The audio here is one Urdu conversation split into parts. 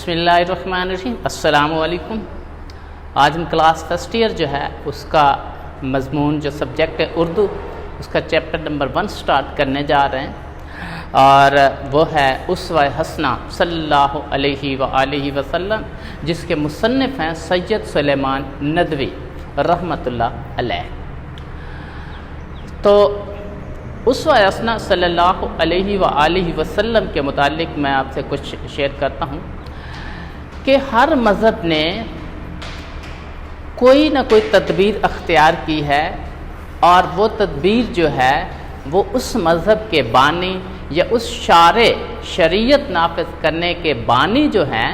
بسم اللہ الرحمن الرحیم۔ السلام علیکم۔ آج ہم کلاس فرسٹ ایئر جو ہے اس کا مضمون جو سبجیکٹ ہے اردو، اس کا چیپٹر نمبر 1 سٹارٹ کرنے جا رہے ہیں، اور وہ ہے اسوہ حسنہ صلی اللہ علیہ وآلہ وسلم، جس کے مصنف ہیں سید سلیمان ندوی رحمۃ اللہ علیہ۔ تو اسوہ حسنہ صلی اللہ علیہ وآلہ وسلم کے متعلق میں آپ سے کچھ شیئر کرتا ہوں کہ ہر مذہب نے کوئی نہ کوئی تدبیر اختیار کی ہے، اور وہ تدبیر جو ہے وہ اس مذہب کے بانی یا اس شارع شریعت نافذ کرنے کے بانی جو ہیں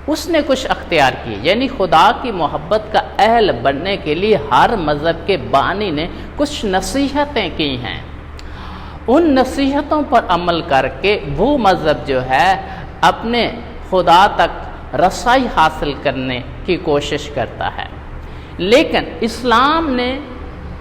اس نے کچھ اختیار کی، یعنی خدا کی محبت کا اہل بننے کے لیے ہر مذہب کے بانی نے کچھ نصیحتیں کی ہیں۔ ان نصیحتوں پر عمل کر کے وہ مذہب جو ہے اپنے خدا تک رسائی حاصل کرنے کی کوشش کرتا ہے، لیکن اسلام نے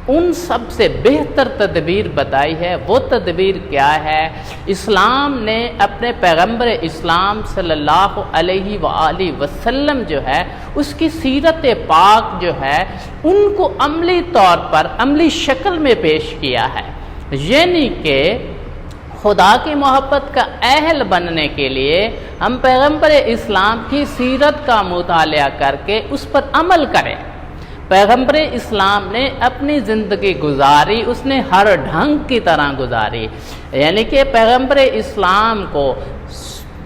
ان سب سے بہتر تدبیر بتائی ہے۔ وہ تدبیر کیا ہے؟ اسلام نے اپنے پیغمبر اسلام صلی اللہ علیہ وآلہ وسلم جو ہے اس کی سیرت پاک جو ہے ان کو عملی طور پر عملی شکل میں پیش کیا ہے، یعنی کہ خدا کی محبت کا اہل بننے کے لیے ہم پیغمبر اسلام کی سیرت کا مطالعہ کر کے اس پر عمل کریں۔ پیغمبر اسلام نے اپنی زندگی گزاری، اس نے ہر ڈھنگ کی طرح گزاری، یعنی کہ پیغمبر اسلام کو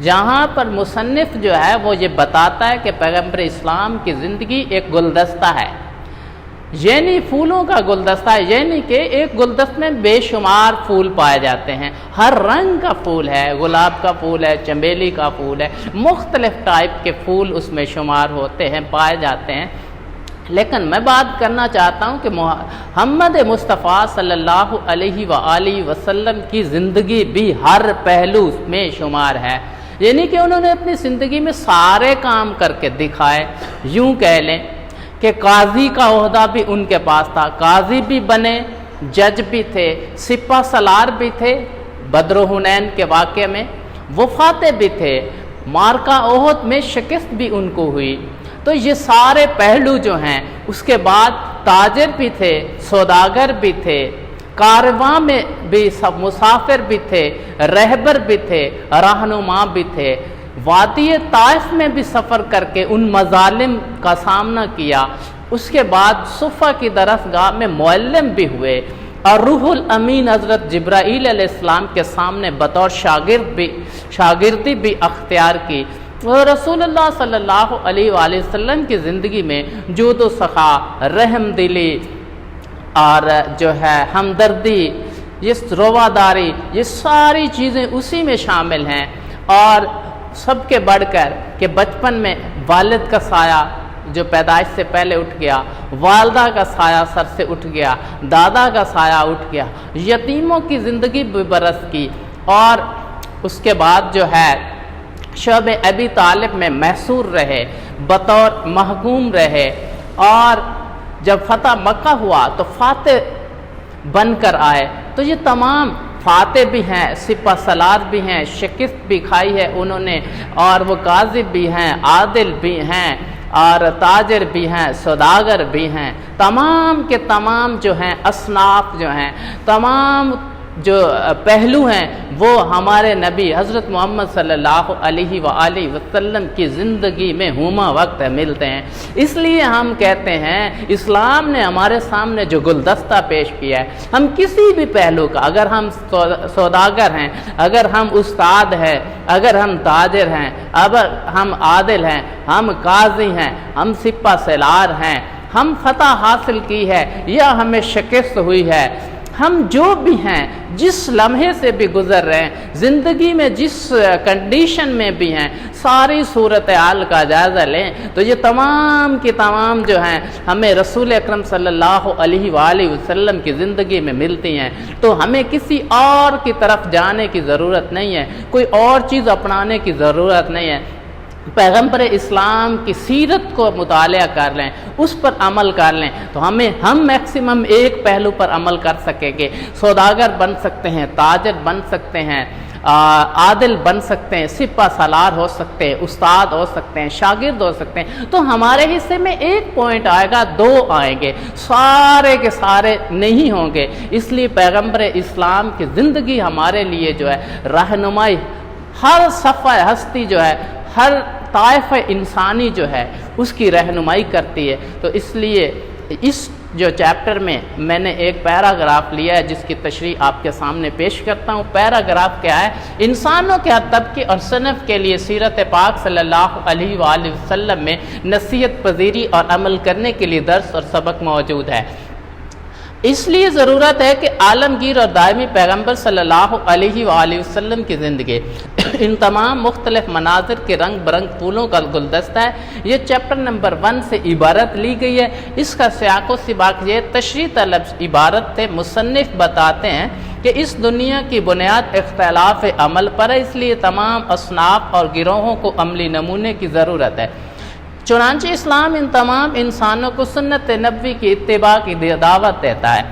جہاں پر مصنف جو ہے وہ یہ بتاتا ہے کہ پیغمبر اسلام کی زندگی ایک گلدستہ ہے، یعنی پھولوں کا گلدستہ ہے، یعنی کہ ایک گلدست میں بے شمار پھول پائے جاتے ہیں، ہر رنگ کا پھول ہے، گلاب کا پھول ہے، چمیلی کا پھول ہے، مختلف ٹائپ کے پھول اس میں شمار ہوتے ہیں، پائے جاتے ہیں۔ لیکن میں بات کرنا چاہتا ہوں کہ محمد مصطفیٰ صلی اللہ علیہ وآلہ وسلم کی زندگی بھی ہر پہلو میں شمار ہے، یعنی کہ انہوں نے اپنی زندگی میں سارے کام کر کے دکھائے۔ یوں کہہ لیں کہ قاضی کا عہدہ بھی ان کے پاس تھا، قاضی بھی بنے، جج بھی تھے، سپہ سالار بھی تھے، بدر و حنین کے واقعے میں وہ فاتح بھی تھے، معرکہ احد میں شکست بھی ان کو ہوئی۔ تو یہ سارے پہلو جو ہیں، اس کے بعد تاجر بھی تھے، سوداگر بھی تھے، کارواں میں بھی سب مسافر بھی تھے، رہبر بھی تھے، رہنما بھی تھے، وادی طائف میں بھی سفر کر کے ان مظالم کا سامنا کیا۔ اس کے بعد صفہ کی درسگاہ میں معلم بھی ہوئے، اور روح الامین حضرت جبرائیل علیہ السلام کے سامنے بطور شاگردی بھی اختیار کی۔ اور رسول اللہ صلی اللہ علیہ وآلہ وسلم کی زندگی میں جود و سخا، رحم دلی اور جو ہے ہمدردی، یہ رواداری، یہ ساری چیزیں اسی میں شامل ہیں۔ اور سب کے بڑھ کر کہ بچپن میں والد کا سایہ جو پیدائش سے پہلے اٹھ گیا، والدہ کا سایہ سر سے اٹھ گیا، دادا کا سایہ اٹھ گیا، یتیموں کی زندگی بھی برس کی، اور اس کے بعد جو ہے شعب ابی طالب میں محصور رہے، بطور محکوم رہے، اور جب فتح مکہ ہوا تو فاتح بن کر آئے۔ تو یہ تمام فاتح بھی ہیں، سپہ سالار بھی ہیں، شکست بھی کھائی ہے انہوں نے، اور وہ قاضی بھی ہیں، عادل بھی ہیں، اور تاجر بھی ہیں، سوداگر بھی ہیں، تمام کے تمام جو ہیں اصناف جو ہیں، تمام جو پہلو ہیں وہ ہمارے نبی حضرت محمد صلی اللہ علیہ وآلہ وسلم کی زندگی میں ہما وقت ملتے ہیں۔ اس لیے ہم کہتے ہیں اسلام نے ہمارے سامنے جو گلدستہ پیش کیا ہے، ہم کسی بھی پہلو کا، اگر ہم سوداگر ہیں، اگر ہم استاد ہیں، اگر ہم تاجر ہیں، اگر ہم عادل ہیں، ہم قاضی ہیں، ہم سپہ سالار ہیں، ہم فتح حاصل کی ہے یا ہمیں شکست ہوئی ہے، ہم جو بھی ہیں، جس لمحے سے بھی گزر رہے ہیں، زندگی میں جس کنڈیشن میں بھی ہیں، ساری صورتحال کا جائزہ لیں تو یہ تمام کی تمام جو ہیں ہمیں رسول اکرم صلی اللہ علیہ وآلہ وسلم کی زندگی میں ملتی ہیں۔ تو ہمیں کسی اور کی طرف جانے کی ضرورت نہیں ہے، کوئی اور چیز اپنانے کی ضرورت نہیں ہے۔ پیغمبر اسلام کی سیرت کو مطالعہ کر لیں، اس پر عمل کر لیں تو ہم میکسیمم ایک پہلو پر عمل کر سکیں گے۔ سوداگر بن سکتے ہیں، تاجر بن سکتے ہیں، عادل بن سکتے ہیں، سپہ سالار ہو سکتے ہیں، استاد ہو سکتے ہیں، شاگرد ہو سکتے ہیں، تو ہمارے حصے میں ایک پوائنٹ آئے گا، 2 آئیں گے، سارے کے سارے نہیں ہوں گے۔ اس لیے پیغمبر اسلام کی زندگی ہمارے لیے جو ہے رہنمائی، ہر صفحہ ہستی جو ہے، ہر طائفہ انسانی جو ہے اس کی رہنمائی کرتی ہے۔ تو اس لیے اس جو چیپٹر میں نے ایک پیراگراف لیا ہے جس کی تشریح آپ کے سامنے پیش کرتا ہوں۔ پیراگراف کیا ہے؟ انسانوں کے ہر طبقے اور صنف کے لیے سیرت پاک صلی اللہ علیہ وآلہ وسلم میں نصیحت پذیری اور عمل کرنے کے لیے درس اور سبق موجود ہے۔ اس لیے ضرورت ہے کہ عالمگیر اور دائمی پیغمبر صلی اللہ علیہ وآلہ وسلم کی زندگی ان تمام مختلف مناظر کے رنگ برنگ پھولوں کا گلدستہ ہے۔ یہ چیپٹر نمبر 1 سے عبارت لی گئی ہے۔ اس کا سیاق و سباق یہ تشریح طلب عبارت سے مصنف بتاتے ہیں کہ اس دنیا کی بنیاد اختلاف عمل پر ہے، اس لیے تمام اصناف اور گروہوں کو عملی نمونے کی ضرورت ہے۔ چنانچہ اسلام ان تمام انسانوں کو سنت نبوی کی اتباع کی دعوت دیتا ہے۔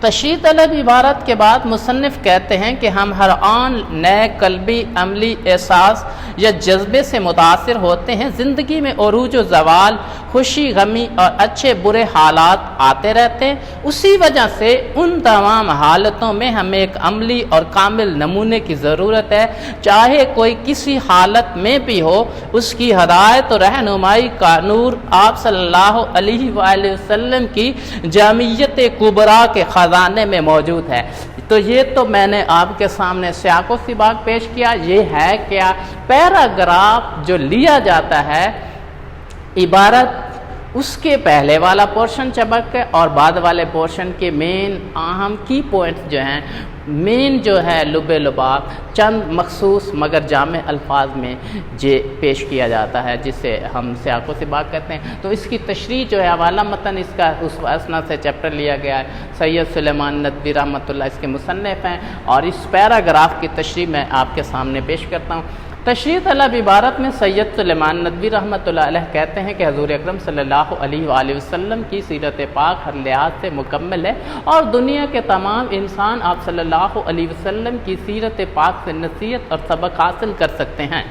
تشریح طلب عبارت کے بعد مصنف کہتے ہیں کہ ہم ہر آن نئے قلبی عملی احساس یا جذبے سے متاثر ہوتے ہیں۔ زندگی میں عروج و زوال، خوشی غمی اور اچھے برے حالات آتے رہتے ہیں۔ اسی وجہ سے ان تمام حالتوں میں ہمیں ایک عملی اور کامل نمونے کی ضرورت ہے۔ چاہے کوئی کسی حالت میں بھی ہو، اس کی ہدایت و رہنمائی کا نور آپ صلی اللہ علیہ وآلہ وسلم کی جامعیت کبریٰ کے خزانے میں موجود ہے۔ تو یہ تو میں نے آپ کے سامنے سیاق و سباق پیش کیا۔ یہ ہے کیا؟ پیراگراف جو لیا جاتا ہے عبارت، اس کے پہلے والا پورشن چبک ہے اور بعد والے پورشن کے مین اہم کی پوائنٹس جو ہیں، مین جو ہے لب لباب چند مخصوص مگر جامع الفاظ میں یہ پیش کیا جاتا ہے، جسے ہم سیاق و سباق کہتے ہیں۔ تو اس کی تشریح جو ہے حوالہ متن اس کا اس اسنا سے چیپٹر لیا گیا ہے۔ سید سلیمان ندوی رحمۃ اللہ اس کے مصنف ہیں، اور اس پیراگراف کی تشریح میں آپ کے سامنے پیش کرتا ہوں۔ تشریح طلب عبارت میں سید سلیمان ندوی رحمۃ اللہ علیہ کہتے ہیں کہ حضور اکرم صلی اللہ علیہ وآلہ وسلم کی سیرت پاک ہر لحاظ سے مکمل ہے، اور دنیا کے تمام انسان آپ صلی اللہ علیہ وسلم کی سیرت پاک سے نصیحت اور سبق حاصل کر سکتے ہیں۔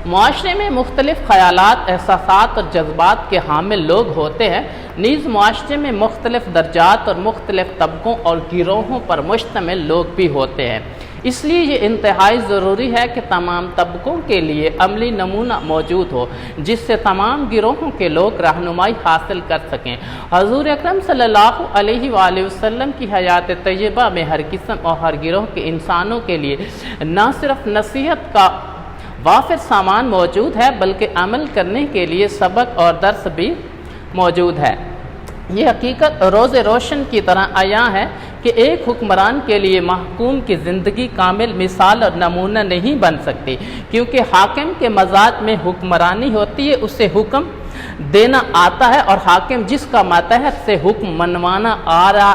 معاشرے میں مختلف خیالات، احساسات اور جذبات کے حامل لوگ ہوتے ہیں، نیز معاشرے میں مختلف درجات اور مختلف طبقوں اور گروہوں پر مشتمل لوگ بھی ہوتے ہیں۔ اس لیے یہ انتہائی ضروری ہے کہ تمام طبقوں کے لیے عملی نمونہ موجود ہو، جس سے تمام گروہوں کے لوگ رہنمائی حاصل کر سکیں۔ حضور اکرم صلی اللہ علیہ وآلہ وسلم کی حیات طیبہ میں ہر قسم اور ہر گروہ کے انسانوں کے لیے نہ صرف نصیحت کا وافر سامان موجود ہے، بلکہ عمل کرنے کے لیے سبق اور درس بھی موجود ہے۔ یہ حقیقت روز روشن کی طرح عیاں ہے کہ ایک حکمران کے لیے محکوم کی زندگی کامل مثال اور نمونہ نہیں بن سکتی، کیونکہ حاکم کے مزاج میں حکمرانی ہوتی ہے، اسے حکم دینا آتا ہے، اور حاکم جس کا ماتحت سے حکم منوانا آ رہا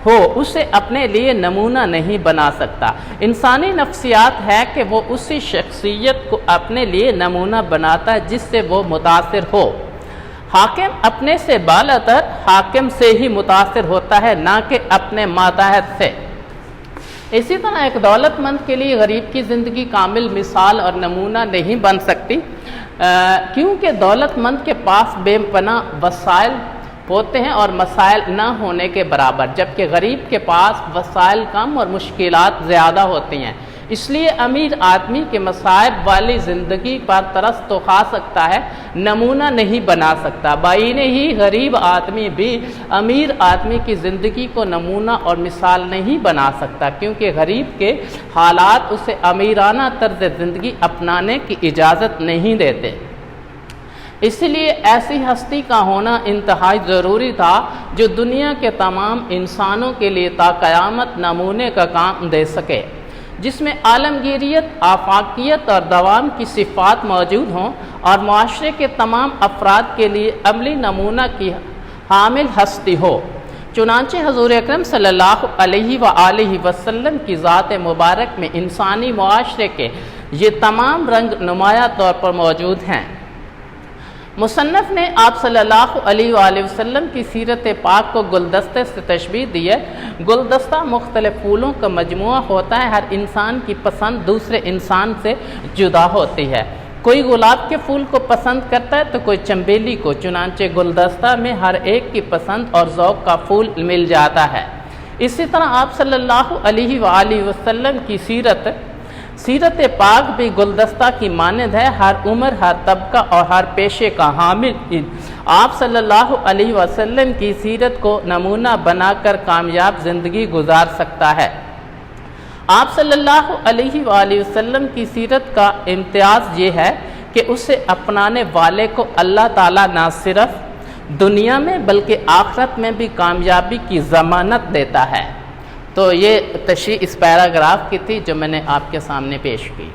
ہو اسے اپنے لیے نمونہ نہیں بنا سکتا۔ انسانی نفسیات ہے کہ وہ اسی شخصیت کو اپنے لیے نمونہ بناتا ہے جس سے وہ متاثر ہو۔ حاکم اپنے سے بالاتر حاکم سے ہی متاثر ہوتا ہے، نہ کہ اپنے ماتحت سے۔ اسی طرح ایک دولت مند کے لیے غریب کی زندگی کامل مثال اور نمونہ نہیں بن سکتی، کیونکہ دولت مند کے پاس بے پناہ وسائل ہوتے ہیں اور مسائل نہ ہونے کے برابر، جبکہ غریب کے پاس وسائل کم اور مشکلات زیادہ ہوتی ہیں۔ اس لیے امیر آدمی کے مصائب والی زندگی پر ترس تو کھا سکتا ہے، نمونہ نہیں بنا سکتا۔ بعینہ ہی غریب آدمی بھی امیر آدمی کی زندگی کو نمونہ اور مثال نہیں بنا سکتا، کیونکہ غریب کے حالات اسے امیرانہ طرز زندگی اپنانے کی اجازت نہیں دیتے۔ اس لیے ایسی ہستی کا ہونا انتہائی ضروری تھا جو دنیا کے تمام انسانوں کے لیے تا قیامت نمونے کا کام دے سکے، جس میں عالمگیریت، آفاقیت اور دوام کی صفات موجود ہوں، اور معاشرے کے تمام افراد کے لیے عملی نمونہ کی حامل ہستی ہو۔ چنانچہ حضور اکرم صلی اللہ علیہ وآلہ وسلم کی ذات مبارک میں انسانی معاشرے کے یہ تمام رنگ نمایاں طور پر موجود ہیں۔ مصنف نے آپ صلی اللہ علیہ وآلہ وسلم کی سیرت پاک کو گلدستے سے تشبیہ دی ہے۔ گلدستہ مختلف پھولوں کا مجموعہ ہوتا ہے، ہر انسان کی پسند دوسرے انسان سے جدا ہوتی ہے۔ کوئی گلاب کے پھول کو پسند کرتا ہے تو کوئی چنبیلی کو، چنانچہ گلدستہ میں ہر ایک کی پسند اور ذوق کا پھول مل جاتا ہے۔ اسی طرح آپ صلی اللہ علیہ وآلہ وسلم کی سیرت پاک بھی گلدستہ کی مانند ہے، ہر عمر، ہر طبقہ اور ہر پیشے کا حامل آپ صلی اللہ علیہ وسلم کی سیرت کو نمونہ بنا کر کامیاب زندگی گزار سکتا ہے۔ آپ صلی اللہ علیہ وآلہ وسلم کی سیرت کا امتیاز یہ ہے کہ اسے اپنانے والے کو اللہ تعالیٰ نہ صرف دنیا میں بلکہ آخرت میں بھی کامیابی کی ضمانت دیتا ہے۔ تو یہ تشریح اس پیراگراف کی تھی جو میں نے آپ کے سامنے پیش کی۔